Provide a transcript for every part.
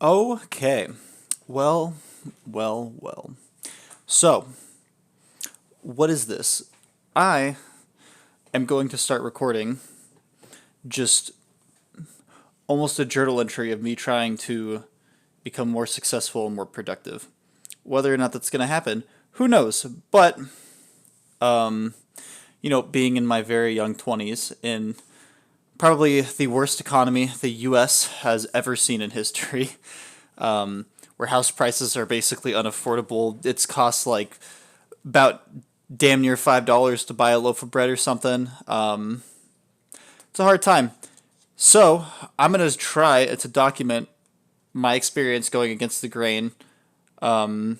Okay. Well, well. So, what is this? I am going to start recording just almost a journal entry of me trying to become more successful and more productive. Whether or not that's going to happen, who knows? But, um, being in my very young 20s in probably the worst economy the US has ever seen in history, where house prices are basically unaffordable. It's costs like about damn near $5 to buy a loaf of bread or something. It's a hard time. So I'm gonna try to document my experience going against the grain. Um,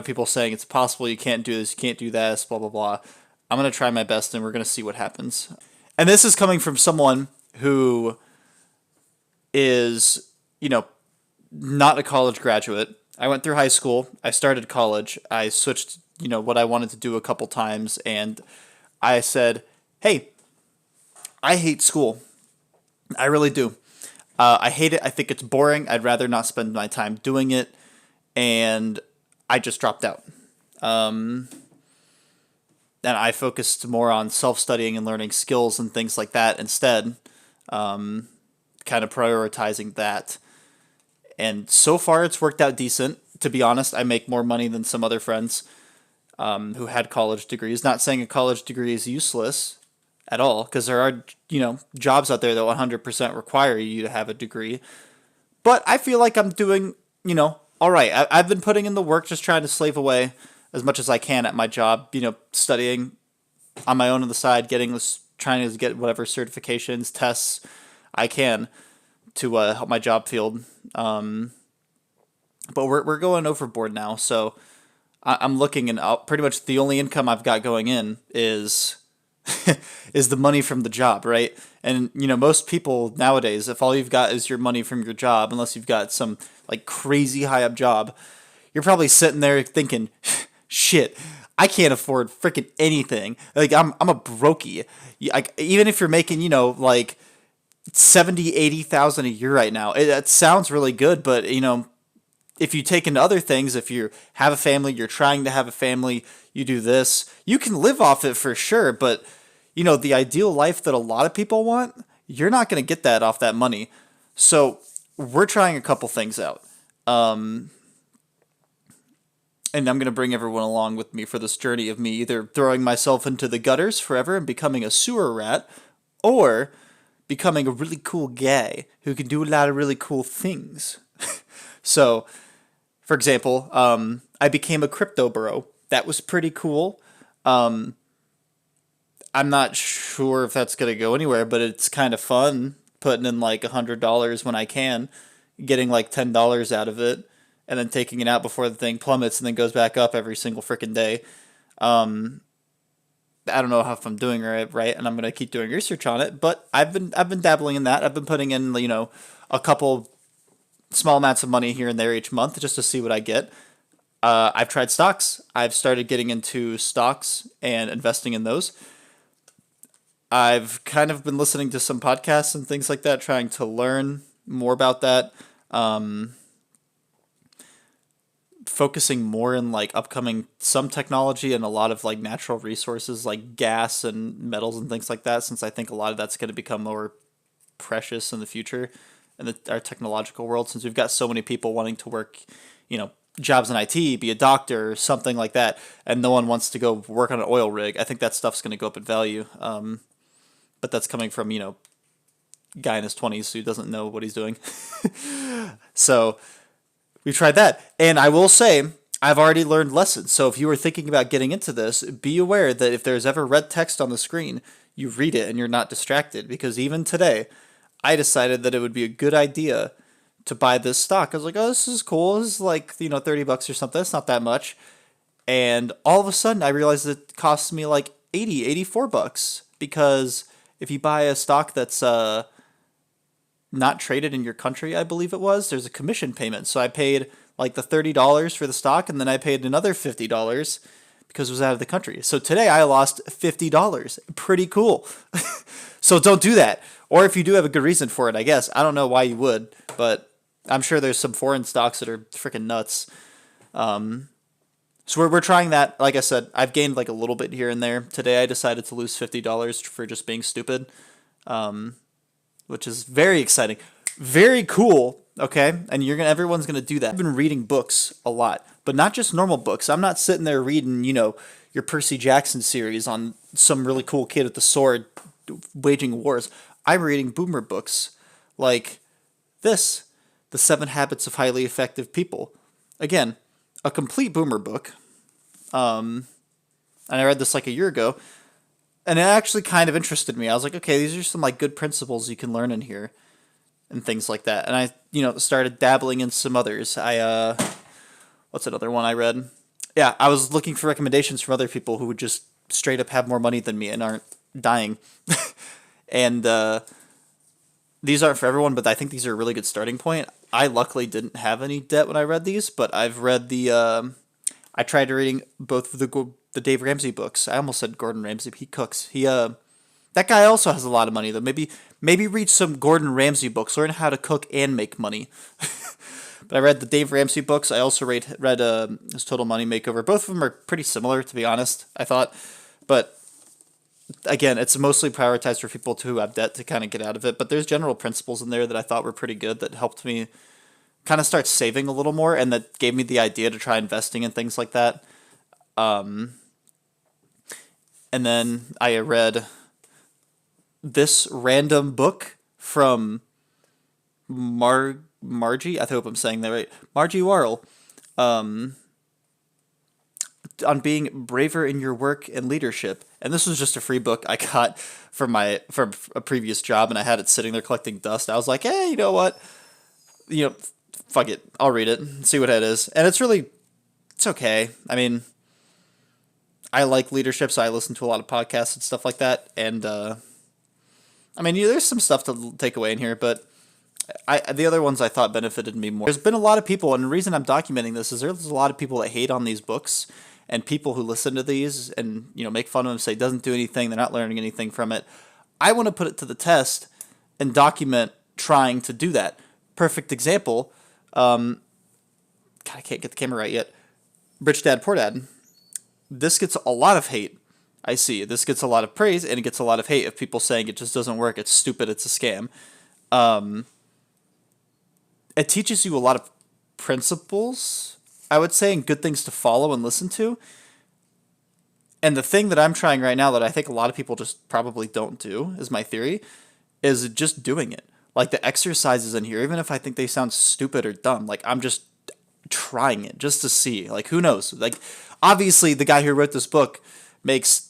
People saying it's possible, you can't do this, you can't do this, blah blah blah. I'm gonna try my best, and we're gonna see what happens. And this is coming from someone who is, not a college graduate. I went through high school. I started college. I switched, what I wanted to do a couple times, and I said, "Hey, I hate school. I really do. I hate it. I think it's boring. I'd rather not spend my time doing it." And I just dropped out. Um, and I focused more on self studying and learning skills and things like that instead, um, kind of prioritizing that. And so far, it's worked out decent. To be honest, I make more money than some other friends who had college degrees. Not saying a college degree is useless at all, because there are jobs out there that 100% require you to have a degree. But I feel like I'm doing all right. I've been putting in the work, just trying to slave away as much as I can at my job. Studying on my own on the side, trying to get whatever certifications, tests I can to help my job field. But we're going overboard now, so I'm looking, and pretty much the only income I've got going in is is the money from the job, right? And most people nowadays, if all you've got is your money from your job, unless you've got some like crazy high up job, you're probably sitting there thinking, "Shit, I can't afford freaking anything. Like I'm a brokey." Like even if you're making like 70, 80,000 a year right now, that sounds really good, but if you take into other things, if you have a family, you're trying to have a family, you do this, you can live off it for sure. But, the ideal life that a lot of people want, you're not going to get that off that money. So we're trying a couple things out. And I'm going to bring everyone along with me for this journey of me either throwing myself into the gutters forever and becoming a sewer rat, or becoming a really cool guy who can do a lot of really cool things. So, for example, I became a crypto bro. That was pretty cool. Um, I'm not sure if that's going to go anywhere, but it's kind of fun putting in like $100 when I can, getting like $10 out of it, and then taking it out before the thing plummets and then goes back up every single freaking day. Um, I don't know if I'm doing it right, and I'm gonna keep doing research on it. But I've been dabbling in that. I've been putting in a couple small amounts of money here and there each month just to see what I get. I've tried stocks. I've started getting into stocks and investing in those. I've kind of been listening to some podcasts and things like that, trying to learn more about that. Um, Focusing more in like upcoming some technology and a lot of like natural resources like gas and metals and things like that, since I think a lot of that's going to become more precious in the future in our technological world, since we've got so many people wanting to work, you know, jobs in IT, be a doctor, something like that, and no one wants to go work on an oil rig. I think that stuff's going to go up in value. But that's coming from, guy in his 20s who doesn't know what he's doing. So we tried that. And I will say, I've already learned lessons. So if you were thinking about getting into this, be aware that if there's ever red text on the screen, you read it and you're not distracted. Because even today, I decided that it would be a good idea to buy this stock. I was like, oh, this is cool. This is like, $30 or something. It's not that much. And all of a sudden, I realized it costs me like 84 bucks. Because if you buy a stock that's not traded in your country, I believe it was, there's a commission payment. So I paid like the $30 for the stock, and then I paid another $50 because it was out of the country. So today I lost $50. Pretty cool. So don't do that. Or if you do have a good reason for it, I guess. I don't know why you would, but I'm sure there's some foreign stocks that are freaking nuts. So we're trying that. Like I said, I've gained like a little bit here and there. Today I decided to lose $50 for just being stupid, which is very exciting, very cool. Okay, and everyone's gonna do that. I've been reading books a lot, but not just normal books. I'm not sitting there reading, your Percy Jackson series on some really cool kid with the sword waging wars. I'm reading boomer books like this, The 7 Habits of Highly Effective People. Again, a complete boomer book. And I read this like a year ago, and it actually kind of interested me. I was like, okay, these are some like good principles you can learn in here and things like that. And I, started dabbling in some others. What's another one I read? Yeah, I was looking for recommendations from other people who would just straight up have more money than me and aren't dying. And these aren't for everyone, but I think these are a really good starting point. I luckily didn't have any debt when I read these, but I've read I tried reading both of the Dave Ramsey books. I almost said Gordon Ramsay. He cooks. That guy also has a lot of money though. Maybe read some Gordon Ramsay books. Learn how to cook and make money. But I read the Dave Ramsey books. I also read his Total Money Makeover. Both of them are pretty similar, to be honest, I thought. But again, it's mostly prioritized for people who have debt to kind of get out of it. But there's general principles in there that I thought were pretty good that helped me kind of start saving a little more, and that gave me the idea to try investing in things like that. And then I read this random book from Margie, I hope I'm saying that right, Margie Worrell, on being braver in your work and leadership. And this was just a free book I got from a previous job, and I had it sitting there collecting dust. I was like, hey, you know what? Fuck it. I'll read it and see what it is. And it's okay. I mean, I like leadership, so I listen to a lot of podcasts and stuff like that. And, there's some stuff to take away in here, but the other ones I thought benefited me more. There's been a lot of people, and the reason I'm documenting this is there's a lot of people that hate on these books, and people who listen to these and, make fun of them, say it doesn't do anything, they're not learning anything from it. I want to put it to the test and document trying to do that. Perfect example. God, I can't get the camera right yet. Rich Dad, Poor Dad. This gets a lot of hate. I see. This gets a lot of praise, and it gets a lot of hate of people saying it just doesn't work, it's stupid, it's a scam. It teaches you a lot of principles, I would say, and good things to follow and listen to. And the thing that I'm trying right now that I think a lot of people just probably don't do, is my theory, is just doing it. Like the exercises in here, even if I think they sound stupid or dumb, like I'm just trying it just to see. Like who knows? Like obviously the guy who wrote this book makes,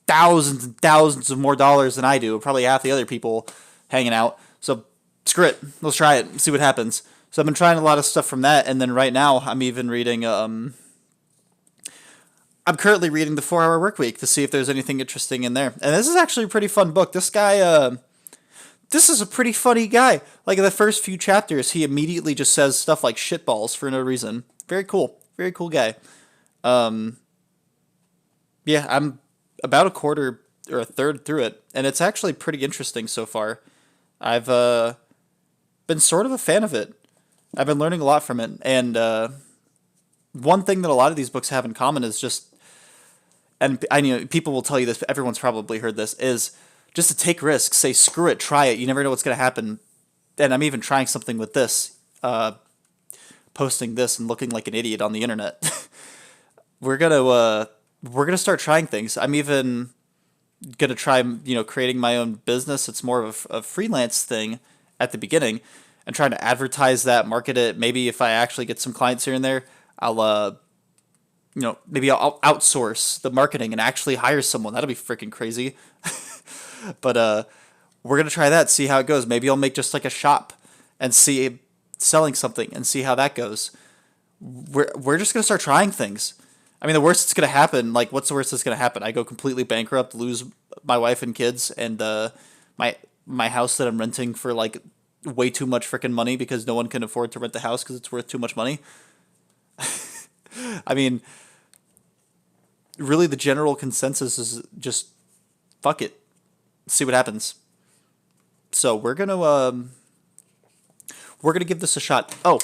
thousands and thousands of more dollars than I do, probably half the other people hanging out. So screw it. Let's try it and see what happens. So I've been trying a lot of stuff from that, and then right now I'm even reading I'm currently reading The 4 Hour Workweek to see if there's anything interesting in there. And this is actually a pretty fun book. This guy this is a pretty funny guy. Like in the first few chapters, he immediately just says stuff like shitballs for no reason. Very cool. Very cool guy. Yeah, I'm about a quarter or a third through it, and it's actually pretty interesting so far. I've been sort of a fan of it. I've been learning a lot from it, and one thing that a lot of these books have in common is just, and I know people will tell you this, everyone's probably heard this, is just to take risks, say screw it, try it. You never know what's going to happen. And I'm even trying something with this, posting this and looking like an idiot on the internet. we're gonna start trying things. I'm even gonna try, creating my own business. It's more of a freelance thing at the beginning, and trying to advertise that, market it. Maybe if I actually get some clients here and there, I'll maybe I'll outsource the marketing and actually hire someone. That'll be freaking crazy. But we're gonna try that, see how it goes. Maybe I'll make just like a shop and see selling something and see how that goes. We're just gonna start trying things. I mean, the worst that's gonna happen, like what's the worst that's gonna happen? I go completely bankrupt, lose my wife and kids, and my house that I'm renting for like way too much freaking money because no one can afford to rent the house because it's worth too much money. I mean, really, the general consensus is just fuck it, see what happens. So we're We're gonna give this a shot. Oh,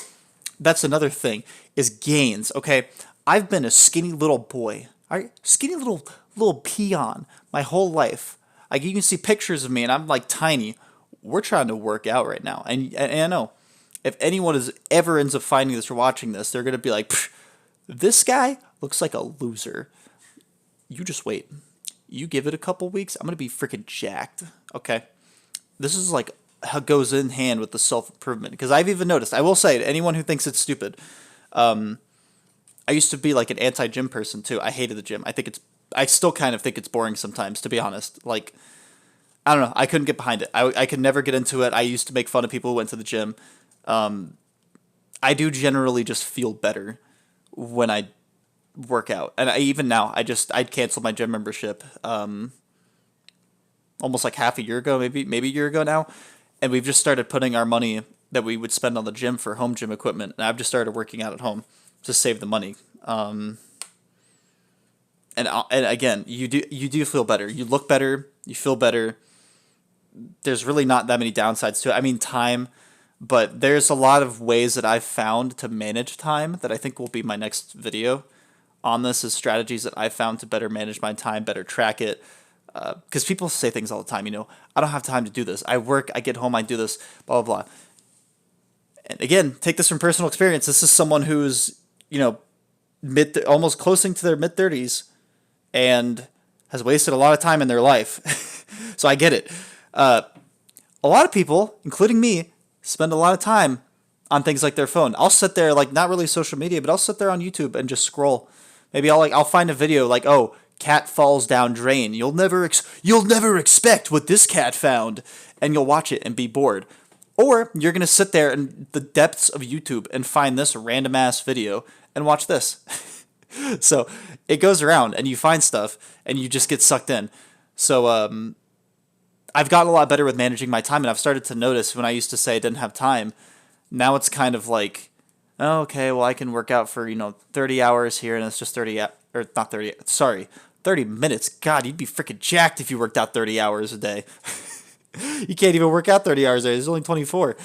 that's another thing is gains. Okay, I've been a skinny little boy, all right, skinny little peon my whole life. Like you can see pictures of me, and I'm like tiny. We're trying to work out right now, and I know if anyone is ever ends up finding this or watching this, they're gonna be like, "Psh, this guy looks like a loser." You just wait. You give it a couple weeks, I'm gonna be freaking jacked. Okay, this is like how goes in hand with the self improvement because I've even noticed. I will say to anyone who thinks it's stupid, I used to be like an anti gym person too. I hated the gym. I still kind of think it's boring sometimes, to be honest. Like I don't know. I couldn't get behind it. I could never get into it. I used to make fun of people who went to the gym. I do generally just feel better when I work out, and even now I'd canceled my gym membership almost like half a year ago, maybe a year ago now, and we've just started putting our money that we would spend on the gym for home gym equipment, and I've just started working out at home to save the money. And again, you do feel better. You look better. You feel better. There's really not that many downsides to it. I mean, time, but there's a lot of ways that I've found to manage time that I think will be my next video on this is strategies that I've found to better manage my time, better track it. Because people say things all the time, I don't have time to do this. I work, I get home, I do this, blah, blah, blah. And again, take this from personal experience. This is someone who's, almost closing to their mid 30s and has wasted a lot of time in their life. So I get it. A lot of people, including me, spend a lot of time on things like their phone. I'll sit there, like not really social media, but I'll sit there on YouTube and just scroll. Maybe I'll find a video like, oh, cat falls down drain. You'll never expect what this cat found, and you'll watch it and be bored. Or you're gonna sit there in the depths of YouTube and find this random ass video and watch this. So it goes around, and you find stuff, and you just get sucked in. So I've gotten a lot better with managing my time, and I've started to notice when I used to say I didn't have time. Now it's kind of like, oh, okay, well I can work out for 30 hours here, and it's just 30 minutes. God, you'd be freaking jacked if you worked out 30 hours a day. You can't even work out 30 hours a day. There's only 24.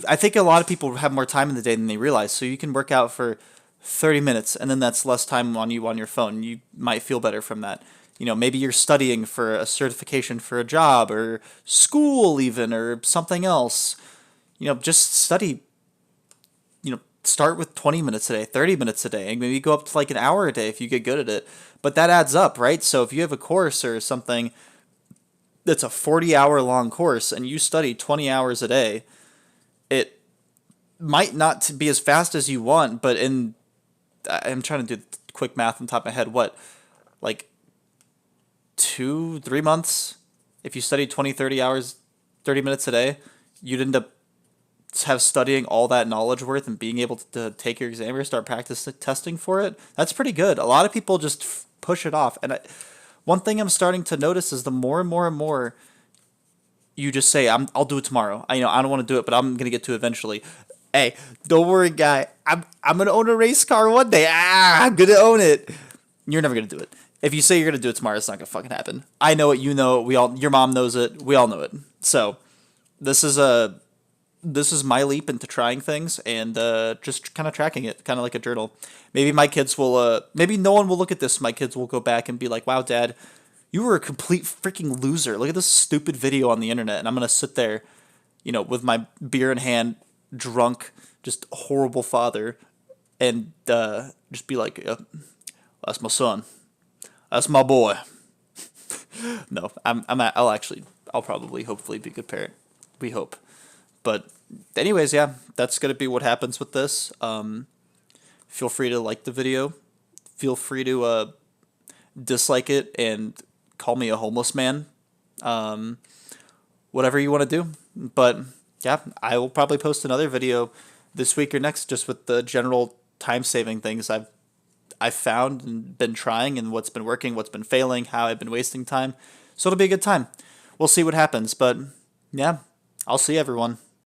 I think a lot of people have more time in the day than they realize. So you can work out for 30 minutes, and then that's less time on your phone. You might feel better from that. Maybe you're studying for a certification for a job or school even or something else. Just study. Start with 20 minutes a day, 30 minutes a day, and maybe go up to like an hour a day if you get good at it. But that adds up, right? So if you have a course or something that's a 40-hour long course and you study 20 hours a day, it might not be as fast as you want, but I'm trying to do quick math on top of my head, like 2-3 months, if you study 20, 30 hours, 30 minutes a day, you'd end up have studying all that knowledge worth and being able to take your exam or start practice testing for it. That's pretty good. A lot of people just push it off. And one thing I'm starting to notice is the more and more and more you just say, I'll do it tomorrow. I don't want to do it, but I'm going to get to it eventually. Hey, don't worry, guy. I'm going to own a race car one day. I'm going to own it. You're never going to do it. If you say you're going to do it tomorrow, it's not going to fucking happen. I know it. You know it. Your mom knows it. We all know it. So this is my leap into trying things and just kind of tracking it, kind of like a journal. Maybe my kids will, maybe no one will look at this. My kids will go back and be like, wow, Dad, you were a complete freaking loser. Look at this stupid video on the internet. And I'm going to sit there, with my beer in hand, drunk, just horrible father, and just be like, that's my son. That's my boy. No, I'll probably, hopefully be a good parent. We hope. But anyways, yeah, that's going to be what happens with this. Feel free to like the video. Feel free to dislike it and call me a homeless man. Whatever you want to do. But yeah, I will probably post another video this week or next just with the general time-saving things I've found and been trying and what's been working, what's been failing, how I've been wasting time. So it'll be a good time. We'll see what happens. But yeah, I'll see everyone.